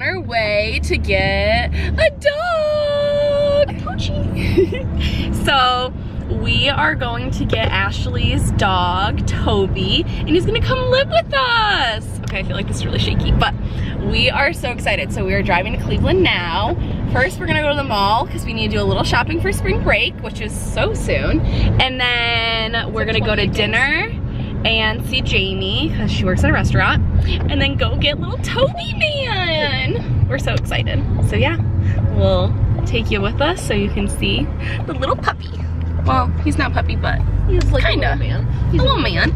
on our way to get a dog. A poochie. So we are going to get Ashley's dog, Toby, and he's gonna come live with us. Okay, I feel like this is really shaky, but we are so excited. So we are driving to Cleveland now. First, we're gonna go to the mall because we need to do a little shopping for spring break, which is so soon. And then we're gonna go to dinner and see Jamie because she works at a restaurant, and then go get little Toby man. We're so excited. So yeah, we'll take you with us so you can see the little puppy. Well, he's not puppy, but he's like kinda. A little man. He's a little man.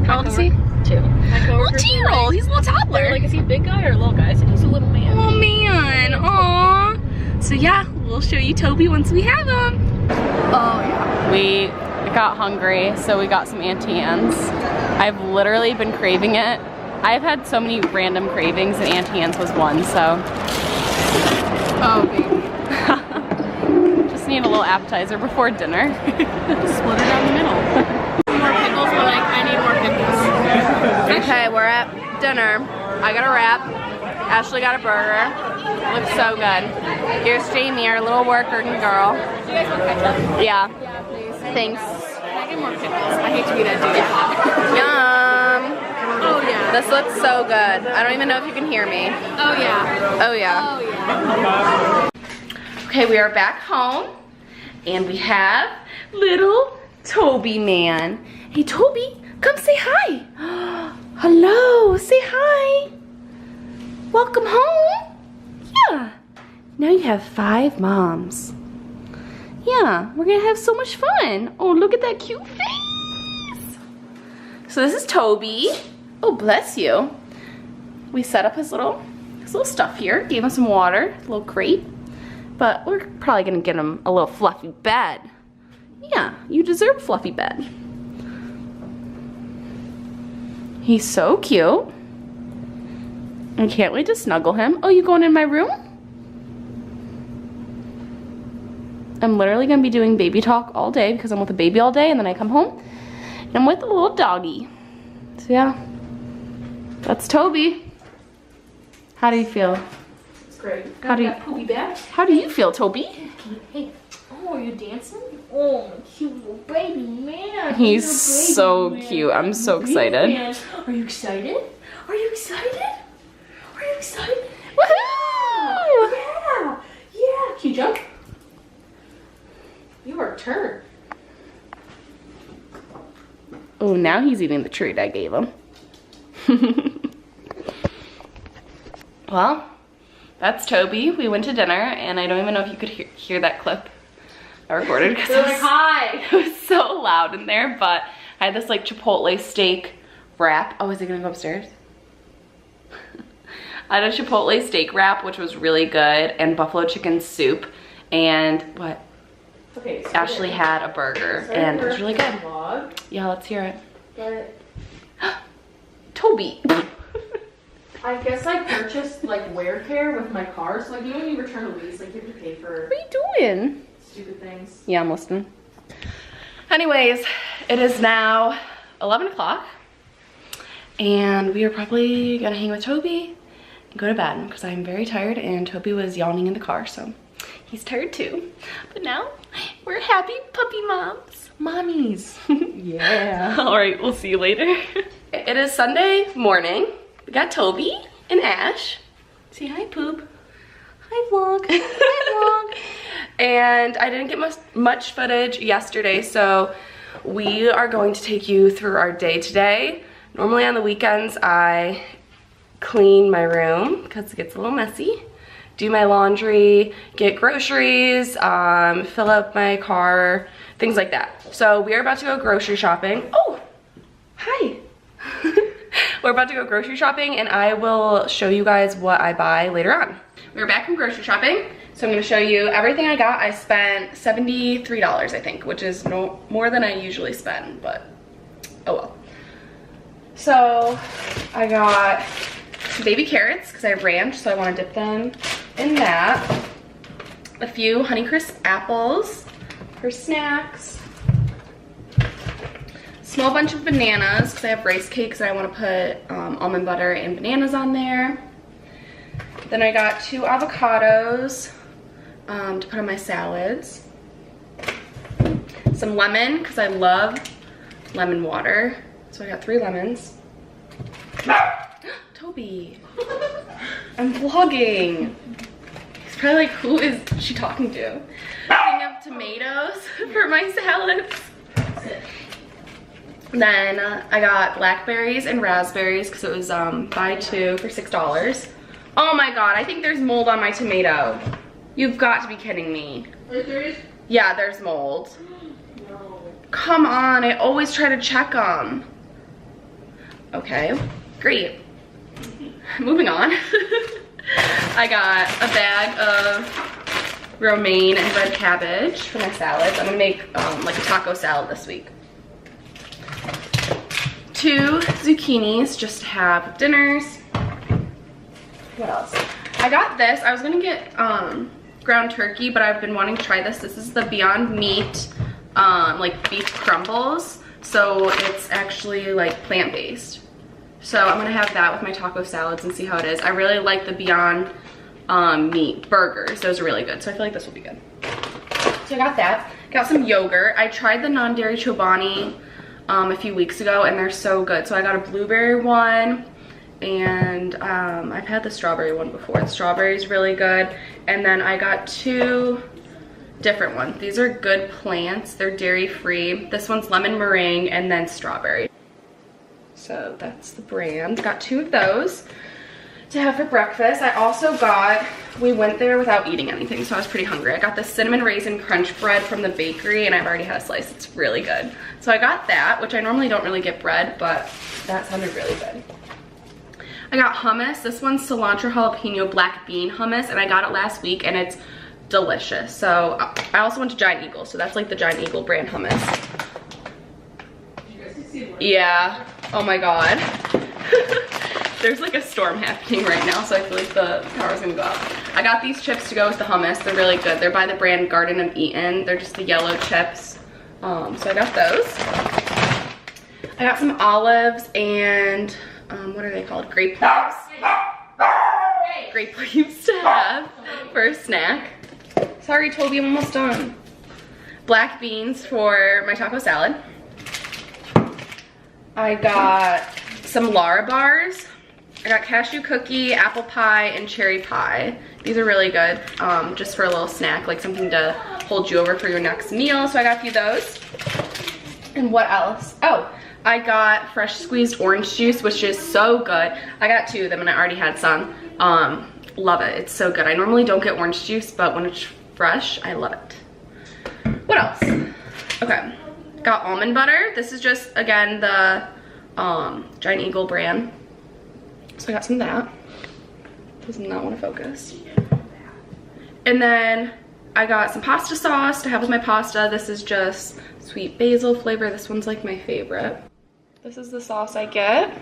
How old is he? 2. Little 2-year-old. He's a little toddler. Like, is he a big guy or a little guy? I said he's a little man. Little man. Aww. So yeah, we'll show you Toby once we have him. Oh yeah. We got hungry, so we got some Auntie Anne's. I've literally been craving it. I've had so many random cravings, and Auntie Anne's was one. So. Oh, baby. Need a little appetizer before dinner. Split it down the middle. More pickles, but like I need more pickles. Okay, we're at dinner. I got a wrap. Ashley got a burger. Looks so good. Here's Jamie, our little worker girl. Do you guys want ketchup? Yeah. Yeah, please. Thanks. Can I get more pickles? I hate to be that dude. Yum. Oh yeah. This looks so good. I don't even know if you can hear me. Oh yeah. Oh yeah. Oh yeah. Okay, we are back home. And we have little Toby man. Hey Toby, come say hi. Hello, say hi. Welcome home. Yeah. Now you have 5 moms. Yeah, we're gonna have so much fun. Oh, look at that cute face. So this is Toby. Oh, bless you. We set up his little stuff here. Gave him some water, a little crate. But we're probably gonna get him a little fluffy bed. Yeah, you deserve a fluffy bed. He's so cute. I can't wait to snuggle him. Oh, you going in my room? I'm literally gonna be doing baby talk all day because I'm with a baby all day, and then I come home and I'm with a little doggy. So yeah, that's Toby. How do you feel? Great. How do you poopy back? How do you feel, Toby? Hey. Oh, are you dancing? Oh, cute little baby man. He's so cute. I'm so excited. Man. Are you excited? Are you excited? Are you excited? Woohoo! Yeah. Yeah. Can you jump? You are a turd. Oh, now he's eating the treat I gave him. Well, that's Toby. We went to dinner, and I don't even know if you could hear that clip I recorded because They're like, hi. It was so loud in there, but I had this like Chipotle steak wrap. Oh, is he gonna go upstairs? I had a Chipotle steak wrap, which was really good, and buffalo chicken soup, and what? Okay, so Ashley had a burger, and it was really good. Vlog, Yeah, let's hear it. but Toby. I guess I purchased like wear care with my car, so like you know when you return a lease, like you have to pay for What are you doing? stupid things. Yeah, I'm listening. Anyways, it is now 11 o'clock, and we are probably gonna hang with Toby and go to bed because I'm very tired, and Toby was yawning in the car, so he's tired too. But now we're happy puppy moms. Mommies. Yeah. All right, we'll see you later. It is Sunday morning. We got Toby and Ash. Say hi, Poop. Hi, vlog. Hi, vlog. And I didn't get much footage yesterday, so we are going to take you through our day today. Normally on the weekends, I clean my room because it gets a little messy, do my laundry, get groceries, fill up my car, things like that. So we are about to go grocery shopping. Oh, hi. We're about to go grocery shopping, and I will show you guys what I buy later on. We're back from grocery shopping, so I'm gonna show you everything I got. I spent $73, I think, which is no more than I usually spend, but oh well. So I got some baby carrots because I have ranch, so I want to dip them in that. A few Honeycrisp apples for snacks. Small bunch of bananas because I have rice cakes and I want to put almond butter and bananas on there. Then I got 2 avocados to put on my salads. Some lemon, because I love lemon water. So I got 3 lemons. Toby, I'm vlogging. He's probably like, who is she talking to? Thing of tomatoes for my salads. Then I got blackberries and raspberries because it was buy 2 for $6. Oh my god, I think there's mold on my tomato. You've got to be kidding me. Are you serious? Yeah, there's mold. No. Come on, I always try to check them. Okay, great. Moving on. I got a bag of romaine and red cabbage for my salads. I'm gonna make like a taco salad this week. 2 zucchinis just to have with dinners. What else? I got this. I was gonna get ground turkey, but I've been wanting to try this. This is the Beyond Meat like beef crumbles. So it's actually like plant-based. So I'm gonna have that with my taco salads and see how it is. I really like the Beyond Meat burgers. Those are really good. So I feel like this will be good. So I got that. Got some yogurt. I tried the non-dairy Chobani a few weeks ago and they're so good. So I got a blueberry one and I've had the strawberry one before. The strawberry is really good. And then I got 2 different ones. These are Good Plants. They're dairy free. This one's lemon meringue and then strawberry. So that's the brand. Got 2 of those to have for breakfast. I also got, we went there without eating anything, so I was pretty hungry. I got the cinnamon raisin crunch bread from the bakery and I've already had a slice. It's really good. So I got that, which I normally don't really get bread, but that sounded really good. I got hummus. This one's cilantro jalapeno black bean hummus and I got it last week and it's delicious. So I also went to Giant Eagle, so that's like the Giant Eagle brand hummus. Did you guys see what? Yeah. Oh my god. There's like a storm happening right now, so I feel like the power's gonna go out. I got these chips to go with the hummus. They're really good. They're by the brand Garden of Eden. They're just the yellow chips. So I got those. I got some olives and what are they called? Grape leaves. Grape leaves to have for a snack. Sorry, Toby, I'm almost done. Black beans for my taco salad. I got some Lara bars. I got cashew cookie, apple pie, and cherry pie. These are really good, just for a little snack, like something to hold you over for your next meal. So I got a few of those. And what else? Oh, I got fresh squeezed orange juice, which is so good. I got 2 of them and I already had some. Love it, it's so good. I normally don't get orange juice, but when it's fresh, I love it. What else? Okay. Got almond butter. This is just, again, the Giant Eagle brand. So I got some of that. Does not want to focus. And then I got some pasta sauce to have with my pasta. This is just sweet basil flavor. This one's like my favorite. This is the sauce I get.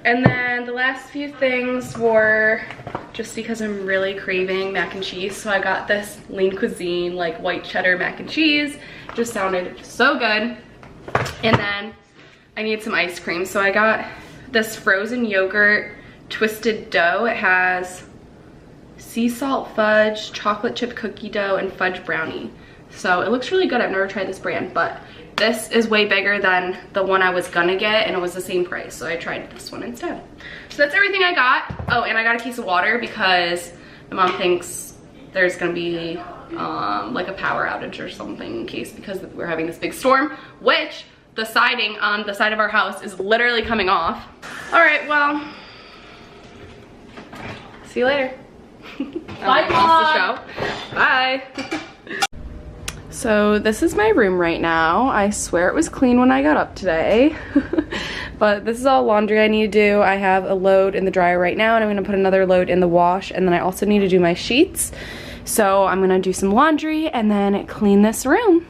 And then the last few things were just because I'm really craving mac and cheese. So I got this Lean Cuisine like white cheddar mac and cheese. Just sounded so good. And then I need some ice cream. So I got this frozen yogurt twisted dough. It has sea salt fudge, chocolate chip cookie dough, and fudge brownie. So it looks really good. I've never tried this brand, but this is way bigger than the one I was gonna get and it was the same price. So I tried this one instead. So that's everything I got. Oh, and I got a case of water because my mom thinks there's gonna be like a power outage or something in case, because we're having this big storm, which the siding on the side of our house is literally coming off. All right, well, see you later. Bye, That's the show. Bye. So this is my room right now. I swear it was clean when I got up today. But this is all laundry I need to do. I have a load in the dryer right now and I'm gonna put another load in the wash, and then I also need to do my sheets. So I'm gonna do some laundry and then clean this room.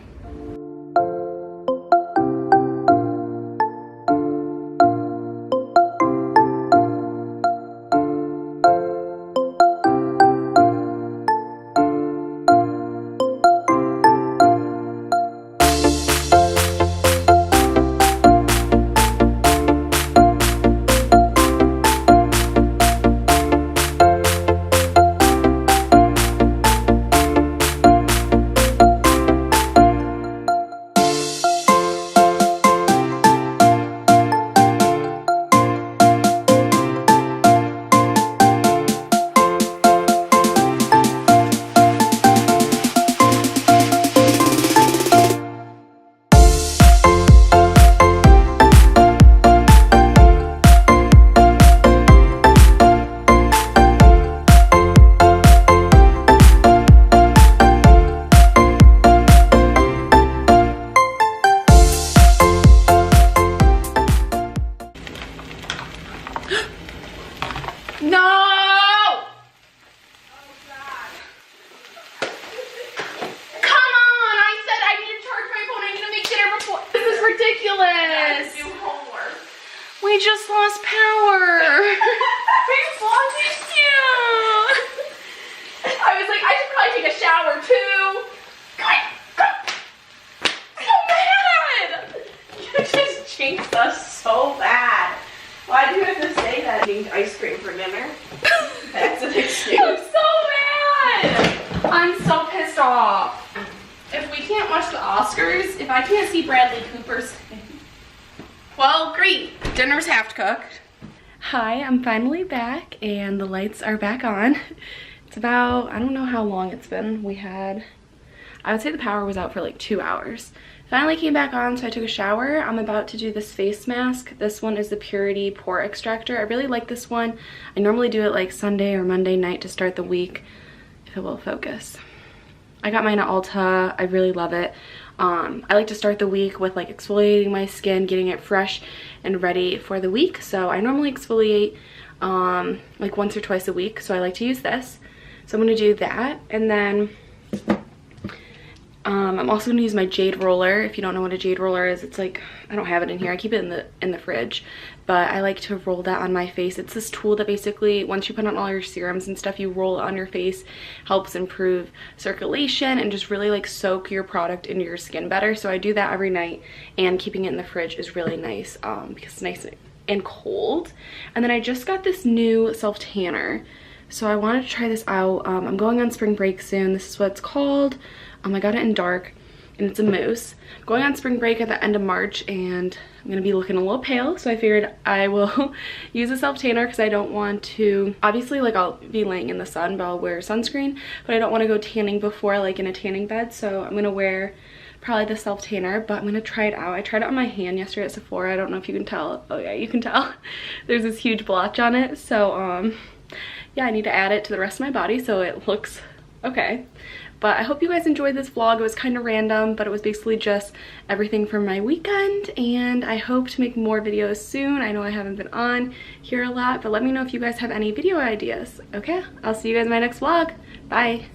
No! Oh, God. Come on! I said I need to charge my phone. I need to make dinner before. This is ridiculous. Do homework. We just lost power. We lost it. I was like, I should probably take a shower too. So mad. You just jinxed us so bad. Why do you have to say that? Eating ice cream for dinner? That's an excuse. I'm so mad. I'm so pissed off. If we can't watch the Oscars, if I can't see Bradley Cooper's, well, great. Dinner's half cooked. Hi, I'm finally back and the lights are back on. It's about, I don't know how long it's been. I would say the power was out for like 2 hours. Finally came back on, so I took a shower. I'm about to do this face mask. This one is the Purity Pore Extractor. I really like this one. I normally do it like Sunday or Monday night to start the week, if it will focus. I got mine at Ulta. I really love it. I like to start the week with like exfoliating my skin, getting it fresh and ready for the week. So I normally exfoliate like once or twice a week, so I like to use this. So I'm going to do that, and then I'm also going to use my jade roller. If you don't know what a jade roller is, it's like, I don't have it in here, I keep it in the fridge, but I like to roll that on my face. It's this tool that basically, once you put on all your serums and stuff, you roll it on your face, helps improve circulation and just really like soak your product into your skin better. So I do that every night, and keeping it in the fridge is really nice because it's nice and cold. And then I just got this new self tanner, so I wanted to try this out. I'm going on spring break soon. This is what it's called. I got it in dark, and it's a mousse. I'm going on spring break at the end of March, and I'm gonna be looking a little pale, so I figured I will use a self tanner because I don't want to, obviously like I'll be laying in the sun, but I'll wear sunscreen, but I don't want to go tanning before like in a tanning bed, so I'm gonna wear probably the self tanner, but I'm gonna try it out. I tried it on my hand yesterday at Sephora. I don't know if you can tell. Oh yeah, you can tell. There's this huge blotch on it, so yeah, I need to add it to the rest of my body so it looks okay. But I hope you guys enjoyed this vlog. It was kind of random, but it was basically just everything from my weekend, and I hope to make more videos soon. I know I haven't been on here a lot, but let me know if you guys have any video ideas. Okay, I'll see you guys in my next vlog. Bye.